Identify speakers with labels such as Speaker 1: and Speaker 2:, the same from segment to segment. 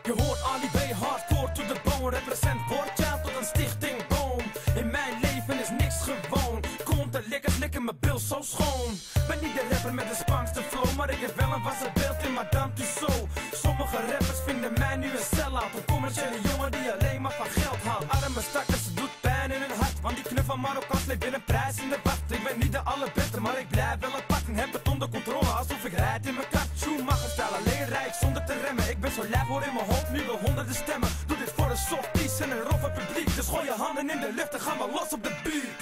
Speaker 1: Je hoort Ali B, hardcore to the bone. Represent Woordchild tot een stichting boom. In mijn leven is niks gewoon. Konten likkers likken mijn bil zo schoon. Ben niet de rapper met de spangste flow, maar ik heb wel een wassen beeld in Madame Tussauds. Sommige rappers vinden mij nu een sell-out. Een commerciële jongen die alleen maar van geld haalt. Arme stakkers, het doet pijn in hun hart. Want die knuffel Marokkans leeft weer een prijs in de wacht. Ik ben niet de allerbeste, maar ik blijf wel apart. En heb het onder controle alsof ik rijd in mijn kart. Schumacher-stijl, alleen rijd zonder te remmen. Ik ben zo lijf, hoor in mijn hoofd nu wel honderden stemmen. Doe dit voor een softies en een roffe publiek. Dus gooi je handen in de lucht en ga maar los op de beat.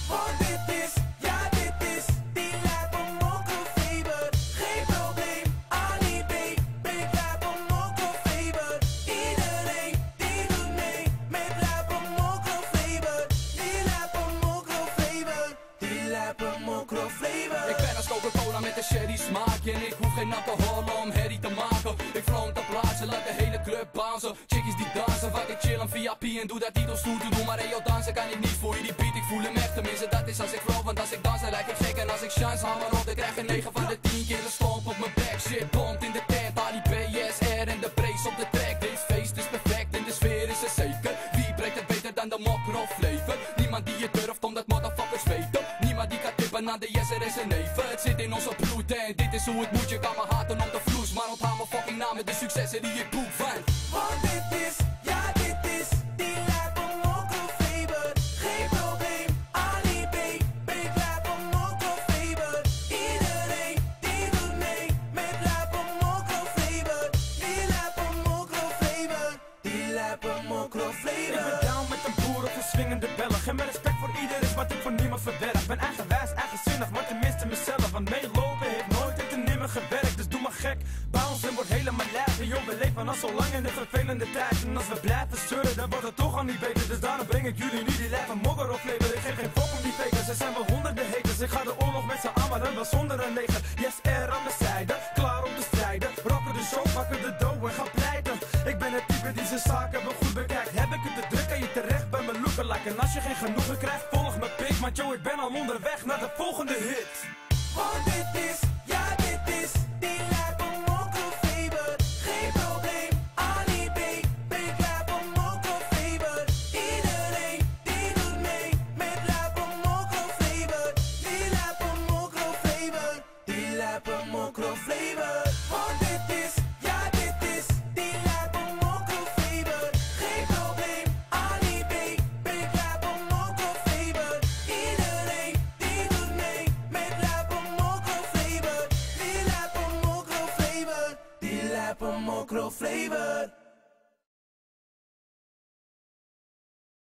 Speaker 2: Want dit is, ja dit is, die lijp van Mokkelfeber. Geen probleem, Ali B, big lijp van Mokkelfeber. Iedereen die doet mee, met lijp van Mokkelfeber. Die lijp van Mokkelfeber, die lijp van Mokkelfeber.
Speaker 3: Ik ben als Coca-Cola met een sherry smaakje. En ik hoef geen alcohol om herrie te maken. Ik front op plaatsen, laat de hele club bouncen. Chickies die dansen, vaak ik chill aan VIP. En doe dat niet om stoer te doen, maar hey, dansen kan ik niet voor je die beat. Ik voel hem echt, tenminste dat is als ik flow. Want als ik dans dan lijk ik gek. En als ik chance haal maar op, dan krijg ik 9 van de 10 keer een stomp op mijn back. Shit bomt in de tent, Ali B, SR en de brace op de track. Dit feest is perfect en de sfeer is er zeker. Wie breekt het beter dan de Mokro-flavor? Niemand die het durft omdat motherfuckers weten. Niemand die kan tippen aan de yeser en zijn neven. Het zit in onze bloed en dit is hoe het moet. Je kan me haten om de vloes, maar onthoud mijn fucking naam met de successen die ik boek van.
Speaker 2: Want dit is, ja dit is, die lijp van Mokkelfeber. Geen probleem, Ali B, big lijp van Mokkelfeber. Iedereen die doet mee, met lijp van Mokkelfeber. Die lijp van Mokkelfeber, die lijp van Mokkelfeber.
Speaker 1: Ik ben down met een boer of een swingende Belg. En met respect voor iedereen wat ik voor niemand verberg. Ben eigenwijs, eigenzinnig, maar tenminste mezelf. Want meelopen heeft nooit en te nimmer gewerkt. Dus doe maar gek, bounce en word helemaal lijf. En joh, we leven al zo lang in de vervelende tijd. En als we blijven zeuren, dan wordt het toch al niet beter. Dus daarom breng ik jullie nu die lijf van Mokro-flavor. Ik geef geen fok om die fakers, er zijn wel honderden haters. Ik ga de oorlog met z'n allen, maar wel zonder een leger. Yes, er aan de zijde, klaar om te strijden. Rocken de show, pakken de dough en gaan pleiten. Ik ben het type die zijn zaken wel goed bekijkt. Heb ik het te druk, kan je terecht bij mijn lookalike. En als je geen genoegen krijgt, volg me pik. Maar yo, ik ben al onderweg naar de volgende hit.
Speaker 2: Want dit is, ja dit is, die lijp van Mokkelfeber. Geen probleem, Ali B, big lijp van Mokkelfeber. Iedereen die doet mee, met lijp van Mokkelfeber. Die lijp van Mokkelfeber, die lijp van Mokkelfeber. Want dit is, ja dit is, die lijp van Mokkelfeber. Geen probleem, Ali B, big lijp van Mokkelfeber. Iedereen die doet mee, met lijp van Mokkelfeber. Die lijp van Mokkelfeber, die lijp van Mokkelfeber.